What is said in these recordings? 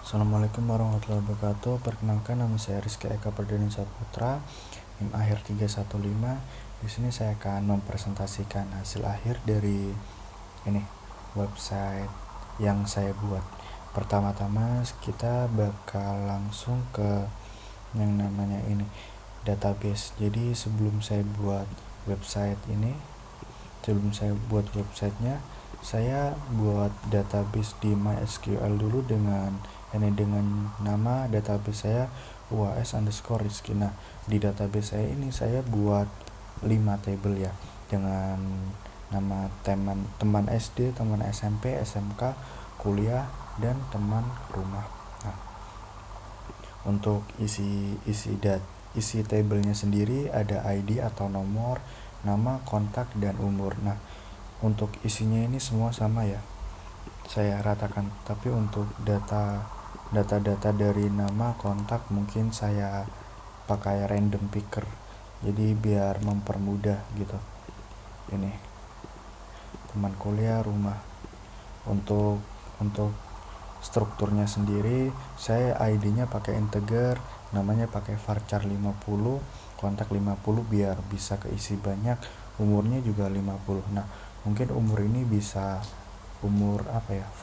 Assalamualaikum warahmatullahi wabarakatuh. Perkenalkan, nama saya Rizky Eka Pardana Saputra, NIM akhir 315. Di sini saya akan mempresentasikan hasil akhir dari website yang saya buat. Pertama-tama kita bakal langsung ke yang namanya database. Jadi sebelum saya buat websitenya, saya buat database di MySQL dulu dengan nama database saya uas_rizky. Nah, di database saya ini saya buat 5 table ya, dengan nama teman SD, teman SMP, SMK, kuliah, dan teman rumah. Nah, untuk isi tabelnya sendiri ada ID atau nomor, nama, kontak, dan umur. Nah, untuk isinya ini semua sama ya, saya ratakan. Tapi untuk data dari nama, kontak mungkin saya pakai random picker, jadi biar mempermudah gitu. Ini teman kuliah, rumah. Untuk strukturnya sendiri, saya ID-nya pakai integer, namanya pakai varchar 50, kontak 50 biar bisa keisi banyak, umurnya juga 50. Nah, mungkin umur ini bisa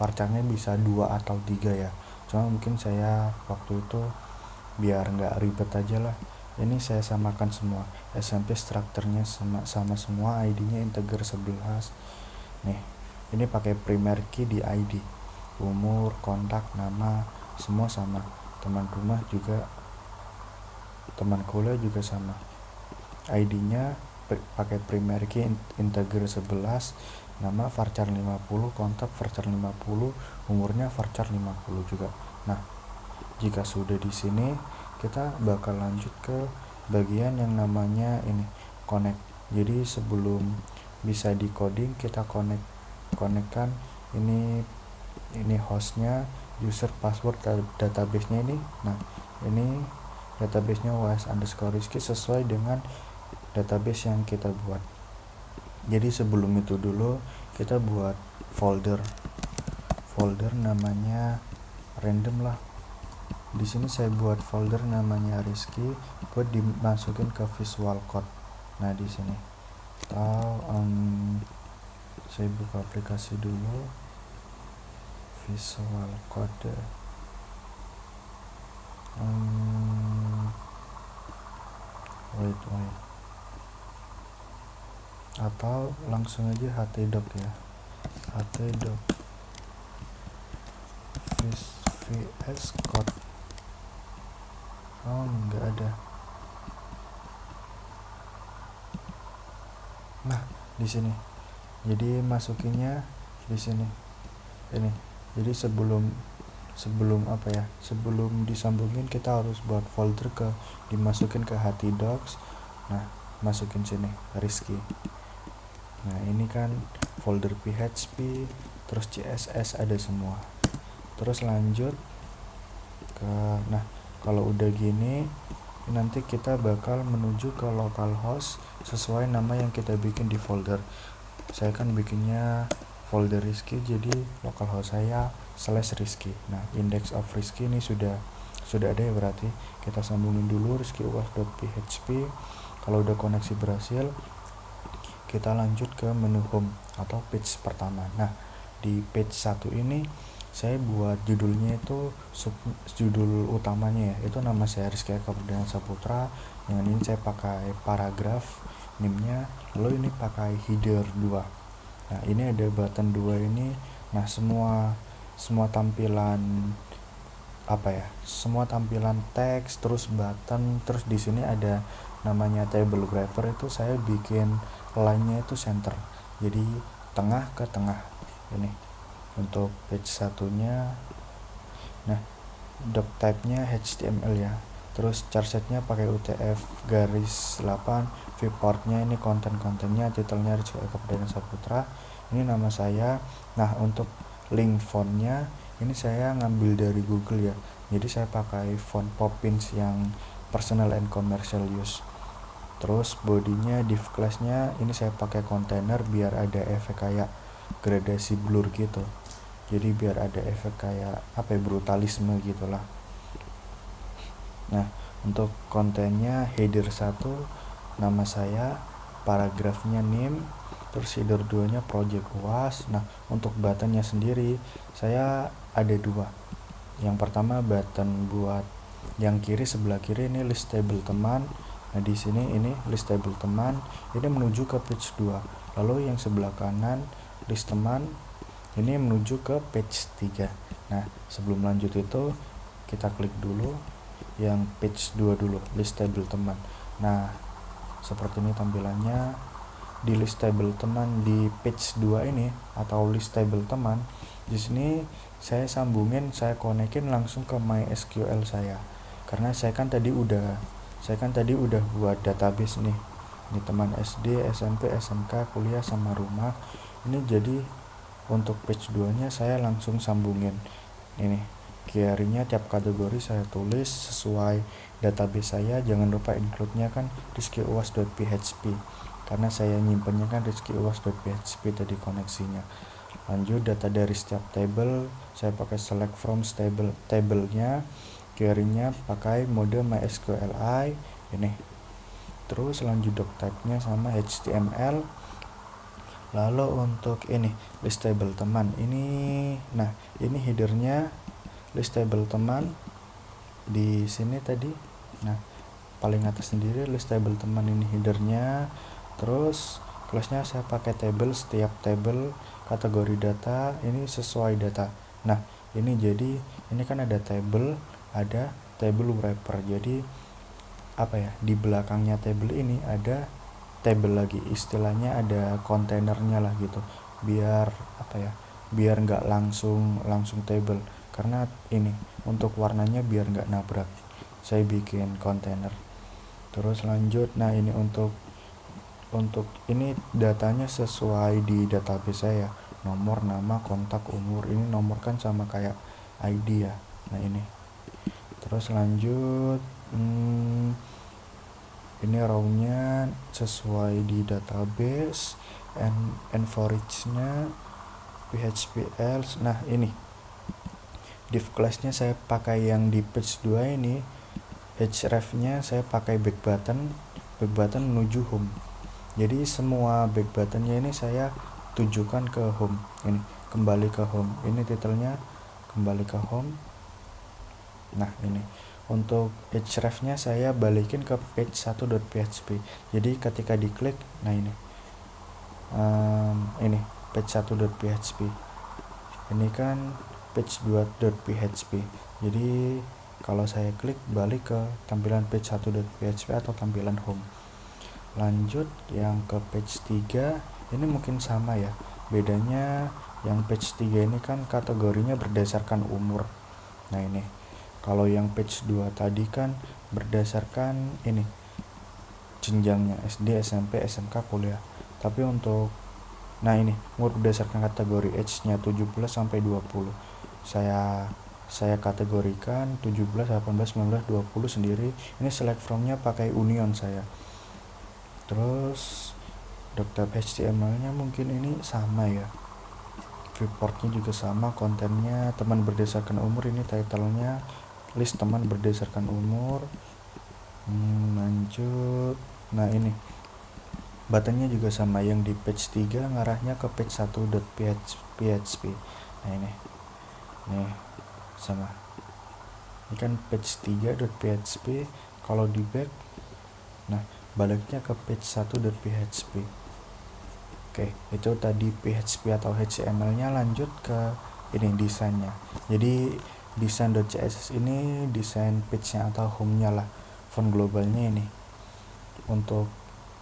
varcharnya bisa 2 atau 3 ya. Cuma mungkin saya waktu itu biar nggak ribet aja lah, ini saya samakan semua. SMP strukturnya sama semua, ID-nya integer 11. Nih, ini pakai primary key di ID. Umur, kontak, nama semua sama. Teman rumah juga, teman kuliah juga sama. ID-nya pakai primary key integer 11, nama varchar 50, kontak varchar 50, umurnya varchar 50 juga. Nah, jika sudah di sini, kita bakal lanjut ke bagian yang namanya connect. Jadi sebelum bisa di coding, kita connectkan ini hostnya, user, password, database-nya ini. Nah, ini database-nya uas_rizky sesuai dengan database yang kita buat. Jadi sebelum itu dulu kita buat folder namanya random lah. Di sini saya buat folder namanya Rizky buat dimasukin ke Visual Code. Nah, di sini saya buka aplikasi dulu, Visual Code. Wait, atau langsung aja htdoc ya, htdoc VS Code. Nggak ada. Nah, di sini. Jadi masukinnya di sini. Ini. Jadi sebelum disambungin, kita harus buat folder dimasukin ke htdocs. Nah, masukin sini Rizky. Nah, ini kan folder PHP, terus CSS ada semua. Terus lanjut ke, kalau udah gini, nanti kita bakal menuju ke localhost sesuai nama yang kita bikin di folder. Saya kan bikinnya folder Rizky, jadi localhost saya /Rizky. Nah, index of Rizky ini sudah ada ya, berarti kita sambungin dulu Rizky uas.php. Kalau udah koneksi berhasil, kita lanjut ke menu home atau page pertama. Nah, di page 1 ini saya buat judulnya itu judul utamanya ya, itu nama saya Rizky Eka Pardana Saputra. Yang ini saya pakai paragraf name-nya, lalu ini pakai header 2. Nah, ini ada button 2 ini. Nah, semua tampilan semua tampilan teks, terus button, terus di sini ada namanya table grabber, itu saya bikin line-nya itu center, jadi tengah ke tengah. Ini untuk page satunya. Nah, doc type-nya HTML ya, terus charset-nya pakai UTF-8, viewport-nya ini kontennya, title-nya Rizky Eka Pardana Saputra, ini nama saya. Nah, untuk link font-nya ini saya ngambil dari Google ya, jadi saya pakai font Poppins yang personal and commercial use. Terus bodinya, div class-nya ini saya pakai container biar ada efek kayak gradasi blur gitu. jadi biar ada efek kayak apa ya, brutalisme gitulah. Nah, untuk kontennya header 1 nama saya, paragrafnya NIM, terus header 2 nya project UAS. Nah, untuk buttonnya sendiri saya ada 2. Yang pertama button buat yang kiri, sebelah kiri ini list table teman. Nah, di sini ini list table teman, ini menuju ke page 2. Lalu yang sebelah kanan list teman ini menuju ke page 3. Nah, sebelum lanjut itu kita klik dulu yang page 2 dulu, list table teman. Nah, seperti ini tampilannya. Di list table teman di page 2 ini atau list table teman, di sini saya sambungin, saya konekin langsung ke MySQL saya. Karena saya kan tadi udah buat database nih. Ini teman SD, SMP, SMK, kuliah sama rumah. Ini jadi untuk page 2-nya saya langsung sambungin. Ini query-nya tiap kategori saya tulis sesuai database saya. Jangan lupa include-nya kan rizkyuwas.php, karena saya nyimpennya kan rizkyuwas.php tadi koneksinya. Lanjut, data dari setiap table saya pakai select from table-nya. Query-nya pakai mode MySQLi ini. Terus lanjut doc type-nya sama HTML. Lalu untuk ini list table teman ini, nah ini headernya list table teman di sini tadi. Nah, paling atas sendiri list table teman ini headernya. Terus kelasnya saya pakai table, setiap table kategori data ini sesuai data. Nah, ini jadi ini kan ada table wrapper. Jadi apa ya, di belakangnya table ini ada table lagi, istilahnya ada kontainernya lah gitu, biar apa ya, biar nggak langsung table, karena ini untuk warnanya biar nggak nabrak, saya bikin kontainer. Terus lanjut, nah ini untuk ini datanya sesuai di database saya, nomor, nama, kontak, umur. Ini nomor kan sama kayak ID ya. Nah ini terus lanjut, ini row-nya sesuai di database, and for each-nya PHPL. Nah, ini div class-nya saya pakai yang di page 2 ini. Href-nya saya pakai back button menuju home. Jadi semua back button-nya ini saya tujukan ke home. Ini kembali ke home. Ini titelnya kembali ke home. Nah, ini untuk href-nya saya balikin ke page 1.php. Jadi ketika diklik, nah ini page 1.php. Ini kan page 2.php. Jadi kalau saya klik balik ke tampilan page 1.php atau tampilan home. Lanjut yang ke page 3, ini mungkin sama ya. Bedanya yang page 3 ini kan kategorinya berdasarkan umur. Nah, ini kalau yang page 2 tadi kan berdasarkan ini jenjangnya SD, SMP, SMK, kuliah. Tapi untuk nah ini umur berdasarkan kategori age-nya 17 sampai 20. Saya kategorikan 17, 18, 19, 20 sendiri. Ini select from-nya pakai union saya. Terus doc HTML-nya mungkin ini sama ya. Viewport-nya juga sama, kontennya teman berdasarkan umur, ini title-nya list teman berdasarkan umur. Lanjut, nah ini buttonnya juga sama, yang di page 3 ngarahnya ke page 1.php. Nah ini nih sama, ini kan page 3.php. Kalau di back, nah baliknya ke page 1.php. Oke, itu tadi PHP atau HTML-nya. Lanjut ke ini desainnya. Jadi design.css ini desain page-nya atau home-nya lah. Font globalnya ini. Untuk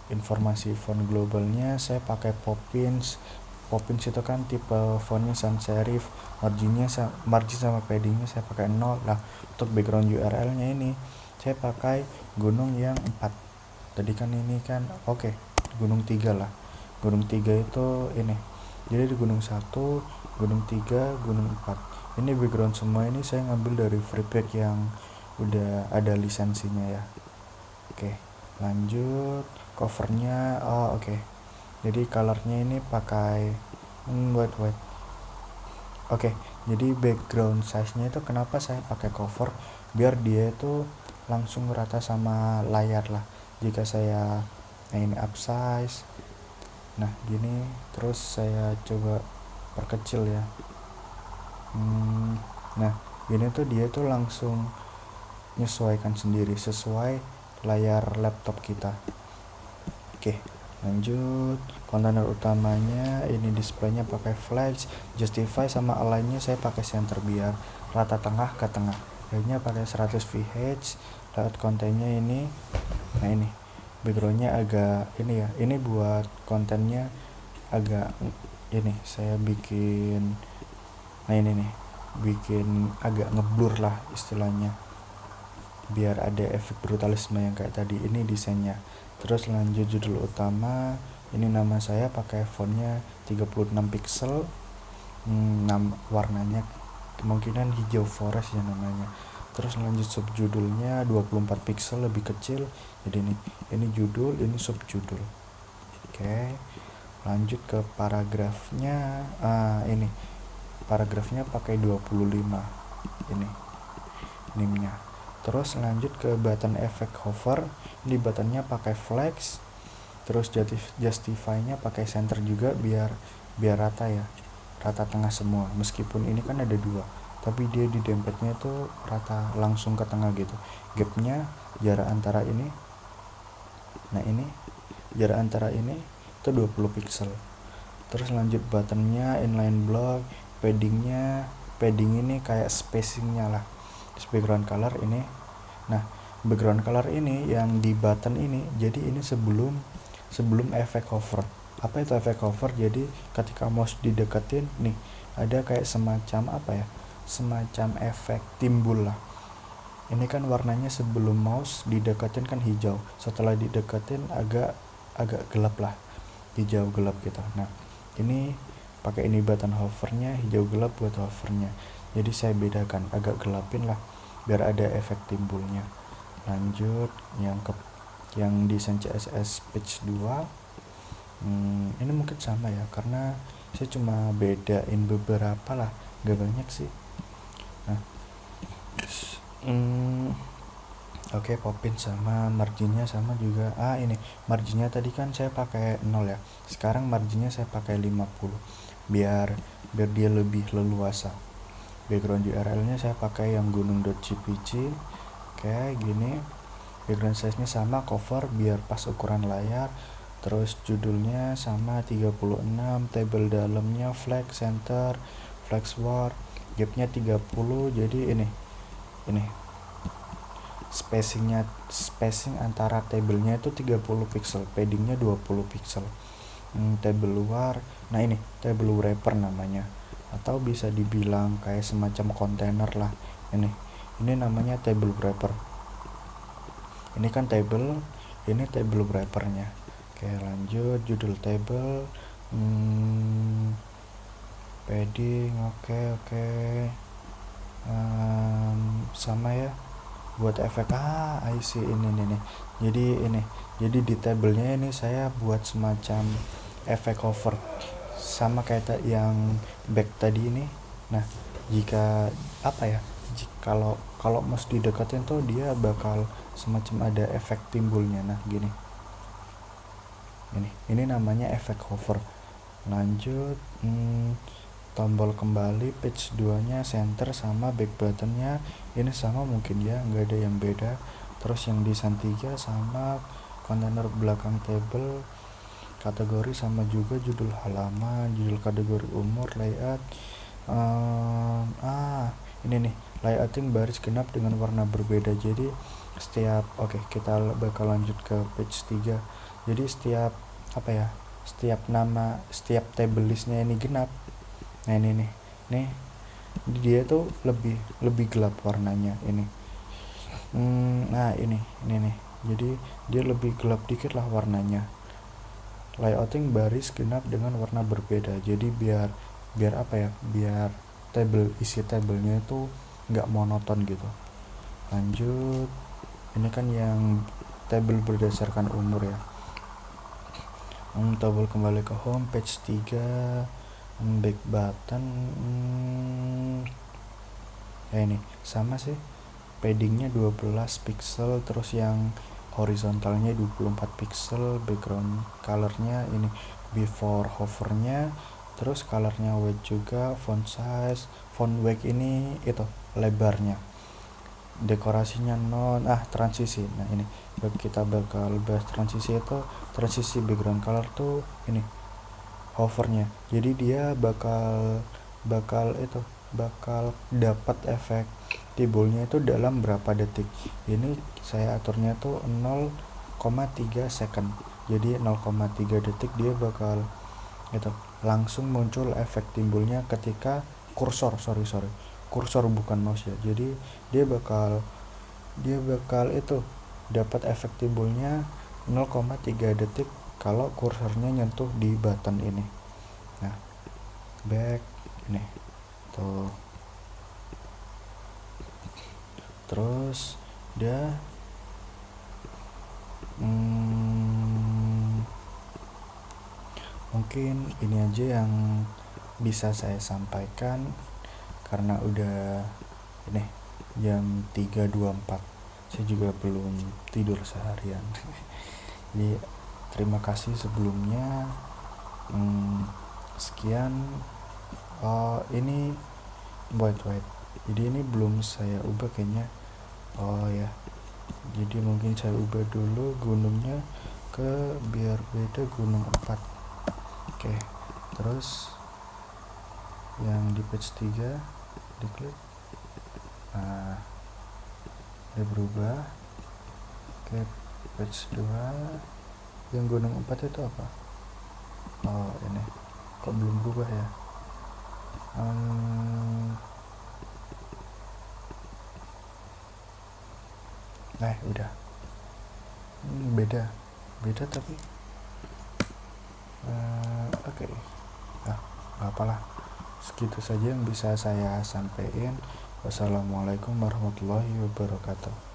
informasi font globalnya saya pakai Poppins. Poppins itu kan tipe fontnya sans serif, margin sama padding-nya saya pakai 0. Nah, untuk background URL-nya ini saya pakai gunung yang 4. Tadi kan ini kan gunung 3 lah. Gunung 3 itu ini. Jadi di gunung 1, gunung 3, gunung 4. Ini background semua ini saya ngambil dari Freepik yang udah ada lisensinya ya. Oke, lanjut covernya. Jadi colornya ini pakai Oke, jadi background size-nya itu kenapa saya pakai cover, biar dia itu langsung rata sama layar lah. Jika saya ini upsize, nah gini, terus saya coba perkecil ya. Nah ini tuh dia tuh langsung menyesuaikan sendiri sesuai layar laptop kita. Oke, lanjut. Kontainer utamanya ini displaynya pakai flex, justify sama align-nya saya pakai center biar rata tengah ke tengah. Akhirnya pakai 100 Vh. Layout kontennya ini, nah ini backgroundnya agak ini ya, ini buat kontennya agak ini saya bikin, nah ini nih bikin agak ngeblur lah istilahnya, biar ada efek brutalisme yang kayak tadi. Ini desainnya. Terus lanjut judul utama, ini nama saya pakai fontnya 36 pixel, warnanya kemungkinan hijau forest ya namanya. Terus lanjut subjudulnya 24 pixel lebih kecil, jadi ini judul, ini subjudul. Oke, lanjut ke paragrafnya. Ini paragrafnya pakai 25 ini nimnya. Terus lanjut ke button efek hover, di buttonnya pakai flex, terus justify-nya pakai center juga biar rata ya, rata tengah semua. Meskipun ini kan ada dua, tapi dia di dempetnya itu rata langsung ke tengah gitu. Gapnya jarak antara ini, nah ini jarak antara ini itu 20 pixel. Terus lanjut buttonnya inline block, padding ini kayak spacingnya lah. Terus background color ini, nah background color ini yang di button ini, jadi ini sebelum efek hover. Apa itu efek hover? Jadi ketika mouse dideketin nih, ada kayak semacam apa ya, semacam efek timbul lah. Ini kan warnanya sebelum mouse dideketin kan hijau, setelah dideketin agak gelap lah, hijau gelap gitu. Nah ini pakai ini button hovernya hijau gelap buat hovernya, jadi saya bedakan, agak gelapin lah biar ada efek timbulnya. Lanjut yang desain CSS page 2, ini mungkin sama ya, karena saya cuma bedain beberapa lah, gak banyak sih. Nah oke, popin sama marginnya sama juga. Ini marginnya tadi kan saya pakai 0 ya, sekarang marginnya saya pakai 50 biar dia lebih leluasa. Background URL nya saya pakai yang gunung.jpg. Oke, gini. Background size nya sama, cover biar pas ukuran layar. Terus judulnya sama 36, table dalamnya flex center, flex word, gapnya 30. Jadi ini spacing antara tablenya itu 30 pixel, paddingnya 20 pixel. Table luar, nah ini table wrapper namanya, atau bisa dibilang kayak semacam kontainer lah. Ini namanya table wrapper. Ini kan table, ini table wrappernya. Oke, lanjut judul table, padding, oke. Sama ya buat efek. I see, ini jadi di tablenya ini saya buat semacam efek hover sama kayak yang back tadi ini. Nah jika apa ya, kalau mouse dideketin tuh dia bakal semacam ada efek timbulnya. Nah gini, ini namanya efek hover. Lanjut, tombol kembali page 2 nya center sama back buttonnya ini sama mungkin ya, nggak ada yang beda. Terus yang desain 3 sama, kontainer belakang table, kategori sama juga, judul halaman, judul kategori umur, layout. Ini nih layouting baris genap dengan warna berbeda. Jadi setiap kita bakal lanjut ke page 3. Jadi setiap setiap table listnya ini genap. Nah ini nih dia tuh lebih gelap warnanya ini. Nah ini nih, jadi dia lebih gelap dikit lah warnanya. Layouting baris genap dengan warna berbeda, jadi biar isi tablenya itu nggak monoton gitu. Lanjut, ini kan yang table berdasarkan umur ya. Tombol kembali ke home page 3. back button ini sama sih, paddingnya 12 pixel, terus yang horizontalnya 24 pixel, background colornya ini before hovernya, terus colornya white juga, font size, font weight ini itu lebarnya, dekorasinya transisi. Nah ini kita bakal bahas transisi. Itu transisi background color tuh ini hovernya, jadi dia bakal dapat efek timbulnya itu dalam berapa detik. Ini saya aturnya tuh 0,3 second, jadi 0,3 detik dia bakal langsung muncul efek timbulnya ketika kursor bukan mouse ya. Jadi dia bakal dapat efek timbulnya 0,3 detik kalau kursornya nyentuh di button ini. Nah, back ini tuh, terus dia mungkin ini aja yang bisa saya sampaikan karena udah ini jam 3.24, saya juga belum tidur seharian. Jadi terima kasih sebelumnya. Sekian. Ini wait, jadi ini belum saya ubah kayaknya. Ya, jadi mungkin saya ubah dulu gunungnya ke biar beda gunung 4. Oke, terus yang di page 3 diklik, nah dia berubah. Oke, page 2 yang gunung 4 itu apa? Ini kok belum berubah ya? Udah beda tapi oke. Gak apalah, segitu saja yang bisa saya sampaikan. Wassalamualaikum warahmatullahi wabarakatuh.